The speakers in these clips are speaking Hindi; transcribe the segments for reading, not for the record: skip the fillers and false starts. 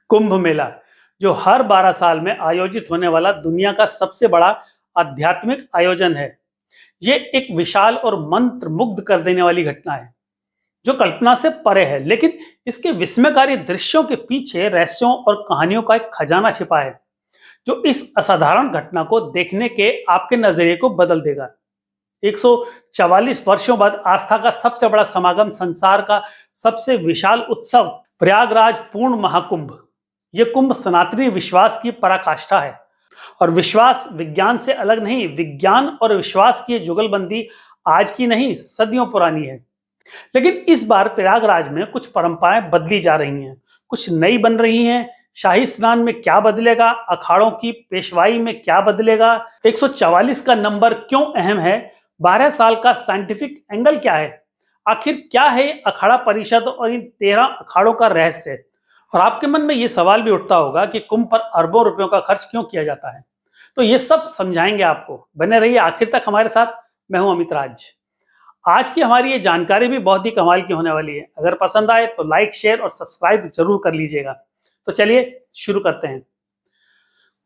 कुंभ मेला जो हर 12 साल में आयोजित होने वाला दुनिया का सबसे बड़ा आध्यात्मिक आयोजन है। ये एक विशाल और मंत्र मुग्ध कर देने वाली घटना है जो कल्पना से परे है, लेकिन इसके विस्मयकारी दृश्यों के पीछे रहस्यों और कहानियों का एक खजाना छिपा है जो इस असाधारण घटना को देखने के आपके नजरिए को बदल देगा। 144 वर्षों बाद आस्था का सबसे बड़ा समागम, संसार का सबसे विशाल उत्सव, प्रयागराज पूर्ण महाकुंभ। यह कुंभ सनातनी विश्वास की पराकाष्ठा है और विश्वास विज्ञान से अलग नहीं। विज्ञान और विश्वास की जुगलबंदी आज की नहीं, सदियों पुरानी है। लेकिन इस बार प्रयागराज में कुछ परंपराएं बदली जा रही हैं, कुछ नई बन रही हैं। शाही स्नान में क्या बदलेगा, अखाड़ों की पेशवाई में क्या बदलेगा, 144 का नंबर क्यों अहम है, 12 साल का साइंटिफिक एंगल क्या है, आखिर क्या है अखाड़ा परिषद और इन 13 अखाड़ों का रहस्य। और आपके मन में ये सवाल भी उठता होगा कि कुंभ पर अरबों रुपयों का खर्च क्यों किया जाता है। तो ये सब समझाएंगे आपको, बने रहिए आखिर तक हमारे साथ। मैं हूं अमित राज। आज की हमारी ये जानकारी भी बहुत ही कमाल की होने वाली है। अगर पसंद आए तो लाइक, शेयर और सब्सक्राइब जरूर कर लीजिएगा। तो चलिए शुरू करते हैं।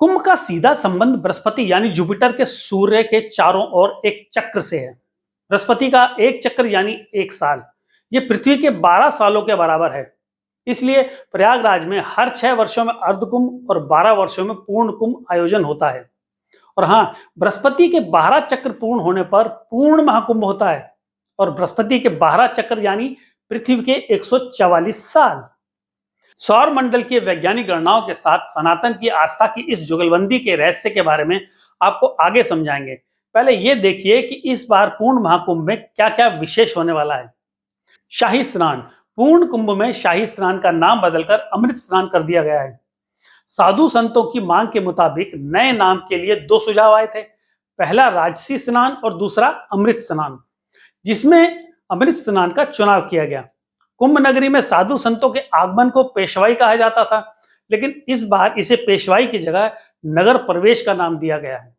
कुंभ का सीधा संबंध बृहस्पति यानी जुपिटर के सूर्य के चारों ओर एक चक्र से है। बृहस्पति का एक चक्र यानी एक साल, ये पृथ्वी के 12 सालों के बराबर है। इसलिए प्रयागराज में हर 6 वर्षों में अर्धकुंभ और 12 वर्षों में पूर्ण कुंभ आयोजन होता है। और हाँ, बृहस्पति के 12 चक्र पूर्ण होने पर पूर्ण महाकुंभ होता है। और बृहस्पति के 12 चक्र यानी पृथ्वी के 144 साल। सौर मंडल की वैज्ञानिक गणनाओं के साथ सनातन की आस्था की इस जुगलबंदी के रहस्य के बारे में आपको आगे समझाएंगे। पहले यह देखिए कि इस बार पूर्ण महाकुंभ में क्या क्या विशेष होने वाला है। शाही स्नान। पूर्ण कुंभ में शाही स्नान का नाम बदलकर अमृत स्नान कर दिया गया है। साधु संतों की मांग के मुताबिक नए नाम के लिए 2 सुझाव आए थे। पहला राजसी स्नान और दूसरा अमृत स्नान, जिसमें अमृत स्नान का चुनाव किया गया। कुंभ नगरी में साधु संतों के आगमन को पेशवाई कहा जाता था, लेकिन इस बार इसे पेशवाई की जगह नगर प्रवेश का नाम दिया गया है।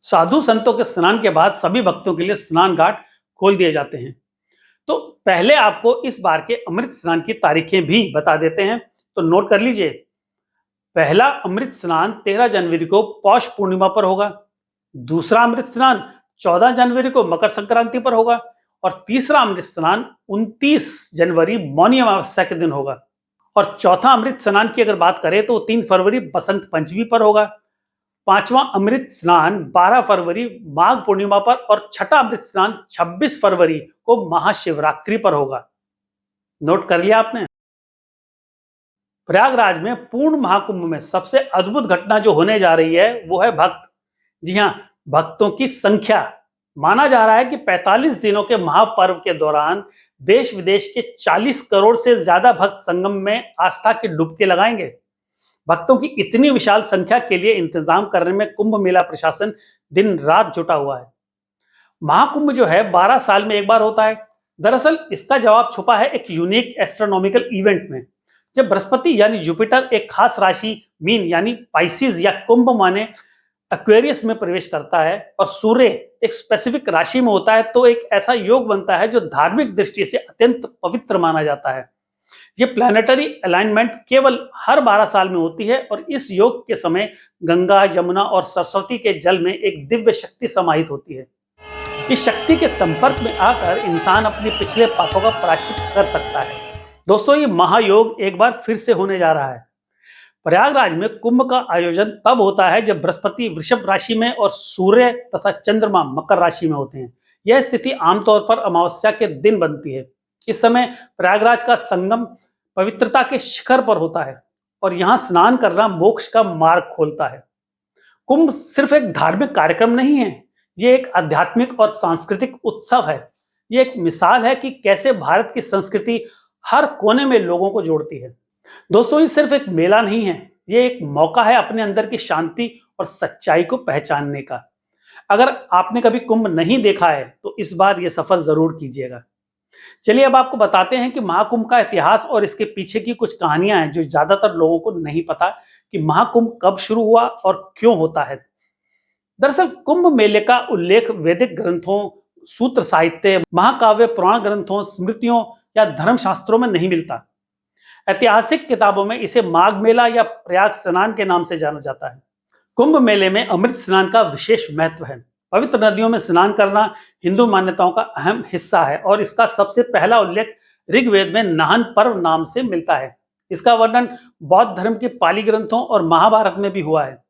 साधु संतों के स्नान के बाद सभी भक्तों के लिए स्नान घाट खोल दिए जाते हैं। तो पहले आपको इस बार के अमृत स्नान की तारीखें भी बता देते हैं, तो नोट कर लीजिए। पहला अमृत स्नान 13 जनवरी को पौष पूर्णिमा पर होगा। दूसरा अमृत स्नान 14 जनवरी को मकर संक्रांति पर होगा। और तीसरा अमृत स्नान 29 जनवरी मौनी अमावस्या के दिन होगा। और चौथा अमृत स्नान की अगर बात करें तो 3 फरवरी बसंत पंचमी पर होगा। पांचवा अमृत स्नान 12 फरवरी माघ पूर्णिमा पर और छठा अमृत स्नान 26 फरवरी को महाशिवरात्रि पर होगा। नोट कर लिया आपने। प्रयागराज में पूर्ण महाकुंभ में सबसे अद्भुत घटना जो होने जा रही है वो है भक्त। जी हां, भक्तों की संख्या। माना जा रहा है कि 45 दिनों के महापर्व के दौरान देश विदेश के 40 करोड़ से ज्यादा भक्त संगम में आस्था की डुबकी लगाएंगे। भक्तों की इतनी विशाल संख्या के लिए इंतजाम करने में कुंभ मेला प्रशासन दिन रात जुटा हुआ है। महाकुंभ जो है 12 साल में एक बार होता है। दरअसल इसका जवाब छुपा है एक यूनिक एस्ट्रोनॉमिकल इवेंट में। जब बृहस्पति यानी जुपिटर एक खास राशि मीन यानी पाइसिस या कुंभ माने एक्वेरियस में प्रवेश करता है और सूर्य एक स्पेसिफिक राशि में होता है, तो एक ऐसा योग बनता है जो धार्मिक दृष्टि से अत्यंत पवित्र माना जाता है। ये प्लैनेटरी अलाइनमेंट केवल हर 12 साल में होती है और इस योग के समय गंगा, यमुना और सरस्वती के जल में एक दिव्य शक्ति समाहित होती है। इस शक्ति के संपर्क में आकर इंसान अपने पिछले पापों का प्रायश्चित कर सकता है। दोस्तों, ये महायोग एक बार फिर से होने जा रहा है। प्रयागराज में कुंभ का आयोजन तब होता है जब बृहस्पति वृषभ राशि में और सूर्य तथा चंद्रमा मकर राशि में होते हैं। यह स्थिति आमतौर पर अमावस्या के दिन बनती है। इस समय प्रयागराज का संगम पवित्रता के शिखर पर होता है और यहां स्नान करना मोक्ष का मार्ग खोलता है। कुंभ सिर्फ एक धार्मिक कार्यक्रम नहीं है, ये एक आध्यात्मिक और सांस्कृतिक उत्सव है। ये एक मिसाल है कि कैसे भारत की संस्कृति हर कोने में लोगों को जोड़ती है। दोस्तों, ये सिर्फ एक मेला नहीं है, ये एक मौका है अपने अंदर की शांति और सच्चाई को पहचानने का। अगर आपने कभी कुंभ नहीं देखा है तो इस बार यह सफर जरूर कीजिएगा। चलिए अब आपको बताते हैं कि महाकुंभ का इतिहास और इसके पीछे की कुछ कहानियां हैं जो ज्यादातर लोगों को नहीं पता कि महाकुंभ कब शुरू हुआ और क्यों होता है। दरअसल कुंभ मेले का उल्लेख वैदिक ग्रंथों, सूत्र साहित्य, महाकाव्य, पुराण ग्रंथों, स्मृतियों या धर्मशास्त्रों में नहीं मिलता। ऐतिहासिक किताबों में इसे माघ मेला या प्रयाग स्नान के नाम से जाना जाता है। कुंभ मेले में अमृत स्नान का विशेष महत्व है। पवित्र नदियों में स्नान करना हिंदू मान्यताओं का अहम हिस्सा है और इसका सबसे पहला उल्लेख ऋग्वेद में नाहन पर्व नाम से मिलता है। इसका वर्णन बौद्ध धर्म के पाली ग्रंथों और महाभारत में भी हुआ है।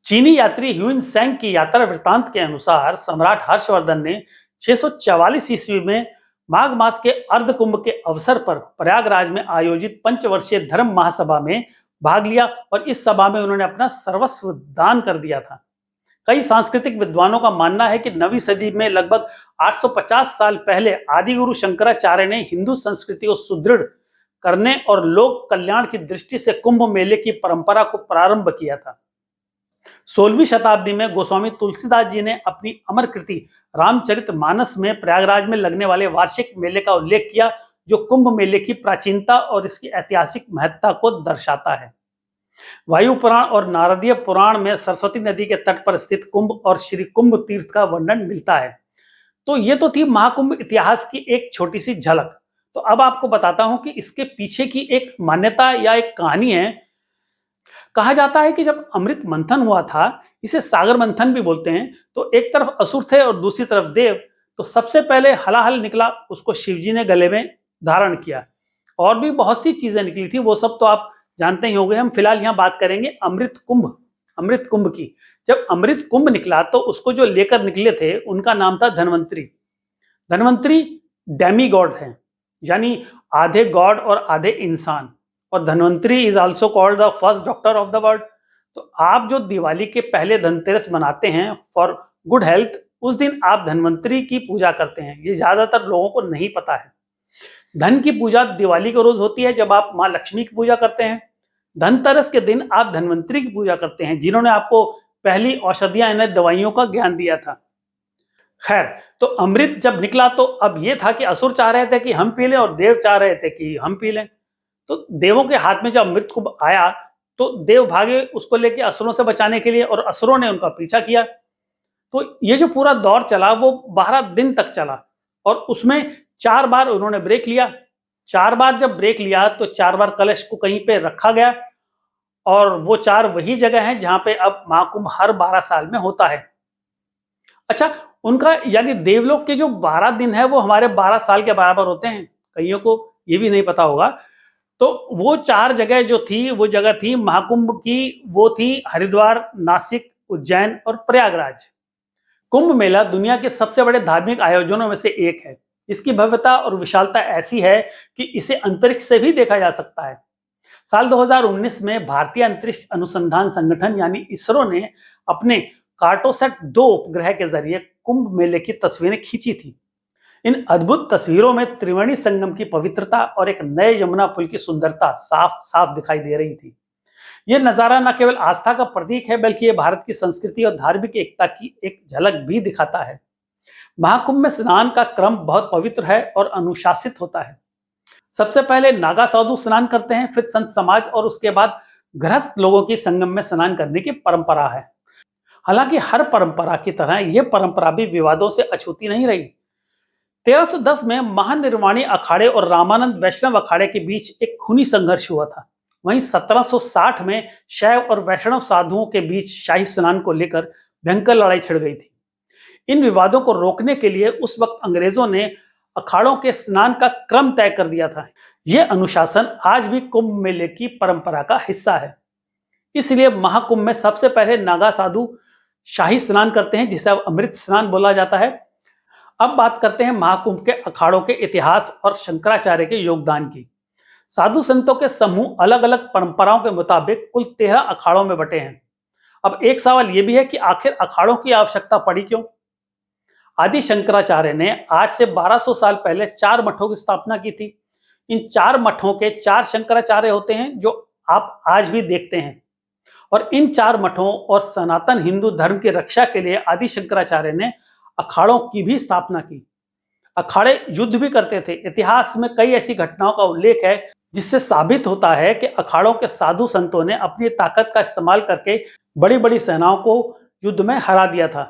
चीनी यात्री ह्यून सेंग की यात्रा वृत्तांत के अनुसार सम्राट हर्षवर्धन ने 644 ईस्वी में माघ मास के अर्ध कुंभ के अवसर पर प्रयागराज में आयोजित पंचवर्षीय धर्म महासभा में भाग लिया और इस सभा में उन्होंने अपना सर्वस्व दान कर दिया था। कई सांस्कृतिक विद्वानों का मानना है कि 9वीं सदी में लगभग 850 साल पहले आदिगुरु शंकराचार्य ने हिंदू संस्कृति को सुदृढ़ करने और लोक कल्याण की दृष्टि से कुंभ मेले की परंपरा को प्रारंभ किया था। 16वीं शताब्दी में गोस्वामी तुलसीदास जी ने अपनी अमर कृति रामचरितमानस में प्रयागराज में लगने वाले वार्षिक मेले का उल्लेख किया, जो कुंभ मेले की प्राचीनता और इसकी ऐतिहासिक महत्ता को दर्शाता है। वायु पुराण और नारदीय पुराण में सरस्वती नदी के तट पर स्थित कुंभ और श्री कुंभ तीर्थ का वर्णन मिलता है। तो ये तो थी महाकुंभ इतिहास की एक छोटी सी झलक। तो अब आपको बताता हूं कि इसके पीछे की एक मान्यता या एक कहानी है। कहा जाता है कि जब अमृत मंथन हुआ था, इसे सागर मंथन भी बोलते हैं, तो एक तरफ असुर थे और दूसरी तरफ देव। तो सबसे पहले हलाहल निकला, उसको शिवजी ने गले में धारण किया। और भी बहुत सी चीजें निकली थी, वो सब तो आप जानते ही होंगे। हम फिलहाल यहाँ बात करेंगे अमृत कुंभ की। जब अमृत कुंभ निकला तो उसको जो लेकर निकले थे उनका नाम था धनवंतरी। धनवंतरी डेमी गॉड हैं, यानी आधे गॉड और आधे इंसान। और Dhanvantari is also called the first doctor of the world. तो आप जो दिवाली के पहले धनतेरस मनाते हैं फॉर गुड हेल्थ, उस दिन आप धनवंतरी की पूजा करते हैं। ये ज्यादातर लोगों को नहीं पता है। धन की पूजा दिवाली के रोज होती है, जब आप माँ लक्ष्मी की पूजा करते हैं। धनतेरस के दिन आप धनवंतरी की पूजा करते हैं, जिन्होंने आपको पहली औषधियां यानी दवाइयों का ज्ञान दिया था। खैर, तो अमृत जब निकला तो अब यह था कि असुर चाह रहे थे कि हम पी लें और देव चाह रहे थे कि हम पी लें। तो देवों के हाथ में जब अमृत कुंभ आया तो देव भागे उसको लेके असुरों से बचाने के लिए, और असुरों ने उनका पीछा किया। तो ये जो पूरा दौर चला वो 12 दिन तक चला और उसमें 4 बार उन्होंने ब्रेक लिया। 4 बार जब ब्रेक लिया तो 4 बार कलश को कहीं पे रखा गया, और वो 4 वही जगह हैं जहां पे अब महाकुंभ हर 12 साल में होता है। अच्छा, उनका यानी देवलोक के जो 12 दिन है वो हमारे 12 साल के बराबर होते हैं। कईयों को ये भी नहीं पता होगा। तो वो 4 जगह जो थी, वो जगह थी महाकुंभ की, वो थी हरिद्वार, नासिक, उज्जैन और प्रयागराज। कुंभ मेला दुनिया के सबसे बड़े धार्मिक आयोजनों में से एक है। इसकी भव्यता और विशालता ऐसी है कि इसे अंतरिक्ष से भी देखा जा सकता है। साल 2019 में भारतीय अंतरिक्ष अनुसंधान संगठन यानी इसरो ने अपने कार्टोसैट 2 उपग्रह के जरिए कुंभ मेले की तस्वीरें खींची थी। इन अद्भुत तस्वीरों में त्रिवेणी संगम की पवित्रता और एक नए यमुना पुल की सुंदरता साफ साफ दिखाई दे रही थी। यह नजारा न केवल आस्था का प्रतीक है, बल्कि यह भारत की संस्कृति और धार्मिक एकता की एक झलक भी दिखाता है। महाकुंभ में स्नान का क्रम बहुत पवित्र है और अनुशासित होता है। सबसे पहले नागा साधु स्नान करते हैं, फिर संत समाज और उसके बाद गृहस्थ लोगों की संगम में स्नान करने की परंपरा है। हालांकि हर परंपरा की तरह यह परंपरा भी विवादों से अछूती नहीं रही। 1310 में महानिर्वाणी अखाड़े और रामानंद वैष्णव अखाड़े के बीच एक खूनी संघर्ष हुआ था। वहीं 1760 में शैव और वैष्णव साधुओं के बीच शाही स्नान को लेकर भयंकर लड़ाई छिड़ गई थी। इन विवादों को रोकने के लिए उस वक्त अंग्रेजों ने अखाड़ों के स्नान का क्रम तय कर दिया था। यह अनुशासन आज भी कुंभ मेले की परंपरा का हिस्सा है। इसलिए महाकुंभ में सबसे पहले नागा साधु शाही स्नान करते हैं, जिसे अब अमृत स्नान बोला जाता है। अब बात करते हैं महाकुंभ के अखाड़ों के इतिहास और शंकराचार्य के योगदान की। साधु संतों के समूह अलग अलग परंपराओं के मुताबिक कुल 13 अखाड़ों में बटे हैं। अब एक सवाल यह भी है कि आखिर अखाड़ों की आवश्यकता पड़ी क्यों? आदि शंकराचार्य ने आज से 1200 साल पहले 4 मठों की स्थापना की थी। इन 4 मठों के 4 शंकराचार्य होते हैं, जो आप आज भी देखते हैं। और इन 4 मठों और सनातन हिंदू धर्म की रक्षा के लिए आदि शंकराचार्य ने अखाड़ों की भी स्थापना की। अखाड़े युद्ध भी करते थे। इतिहास में कई ऐसी घटनाओं का उल्लेख है जिससे साबित होता है कि अखाड़ों के साधु संतों ने अपनी ताकत का इस्तेमाल करके बड़ी बड़ी सेनाओं को युद्ध में हरा दिया था।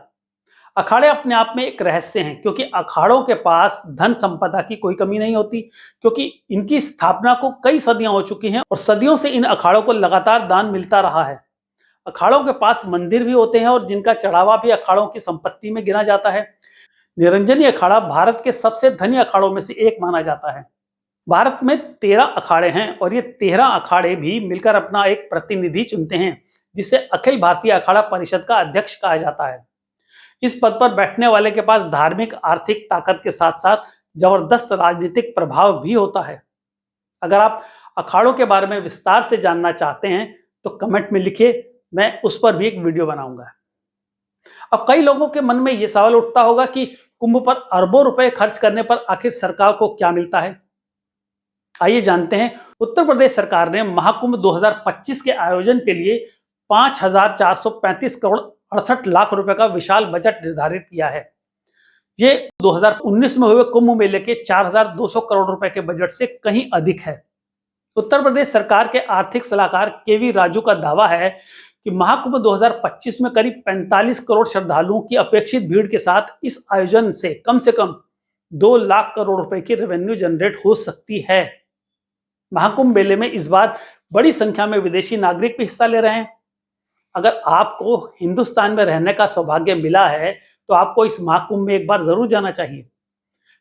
अखाड़े अपने आप में एक रहस्य हैं, क्योंकि अखाड़ों के पास धन संपदा की कोई कमी नहीं होती, क्योंकि इनकी स्थापना को कई सदियां हो चुकी हैं और सदियों से इन अखाड़ों को लगातार दान मिलता रहा है। अखाड़ों के पास मंदिर भी होते हैं और जिनका चढ़ावा भी अखाड़ों की संपत्ति में गिना जाता है। निरंजनी अखाड़ा भारत के सबसे धनी अखाड़ों में से एक माना जाता है। भारत में 13 अखाड़े हैं और ये 13 अखाड़े भी मिलकर अपना एक प्रतिनिधि चुनते हैं, जिसे अखिल भारतीय अखाड़ा परिषद का अध्यक्ष कहा जाता है। इस पद पर बैठने वाले के पास धार्मिक आर्थिक ताकत के साथ साथ जबरदस्त राजनीतिक प्रभाव भी होता है। अगर आप अखाड़ों के बारे में विस्तार से जानना चाहते हैं तो कमेंट में लिखिए, मैं उस पर भी एक वीडियो बनाऊंगा। अब कई लोगों के मन में यह सवाल उठता होगा कि कुंभ पर अरबों रुपए खर्च करने पर आखिर सरकार को क्या मिलता है। आइए जानते हैं। उत्तर प्रदेश सरकार ने महाकुंभ 2025 के आयोजन के लिए 5,435 करोड़ 68 लाख रुपए का विशाल बजट निर्धारित किया है। ये 2019 में हुए कुंभ मेले के 4,200 करोड़ रुपए के बजट से कहीं अधिक है। उत्तर प्रदेश सरकार के आर्थिक सलाहकार केवी राजू का दावा है कि महाकुंभ 2025 में करीब 45 करोड़ श्रद्धालुओं की अपेक्षित भीड़ के साथ इस आयोजन से कम 2 लाख करोड़ रुपए की रेवेन्यू जनरेट हो सकती है। महाकुंभ मेले में इस बार बड़ी संख्या में विदेशी नागरिक भी हिस्सा ले रहे हैं। अगर आपको हिंदुस्तान में रहने का सौभाग्य मिला है तो आपको इस महाकुंभ में एक बार जरूर जाना चाहिए।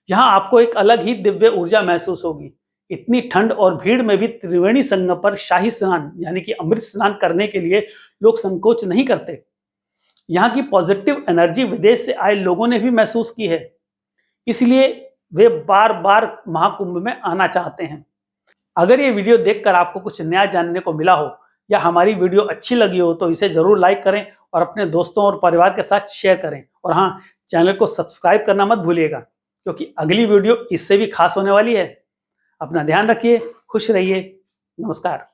यहाँ आपको एक अलग ही दिव्य ऊर्जा महसूस होगी। इतनी ठंड और भीड़ में भी त्रिवेणी संगम पर शाही स्नान यानी कि अमृत स्नान करने के लिए लोग संकोच नहीं करते। यहाँ की पॉजिटिव एनर्जी विदेश से आए लोगों ने भी महसूस की है, इसलिए वे बार बार महाकुंभ में आना चाहते हैं। अगर ये वीडियो देखकर आपको कुछ नया जानने को मिला हो या हमारी वीडियो अच्छी लगी हो तो इसे जरूर लाइक करें और अपने दोस्तों और परिवार के साथ शेयर करें। और हाँ, चैनल को सब्सक्राइब करना मत भूलिएगा, क्योंकि अगली वीडियो इससे भी खास होने वाली है। अपना ध्यान रखिए, खुश रहिए, नमस्कार।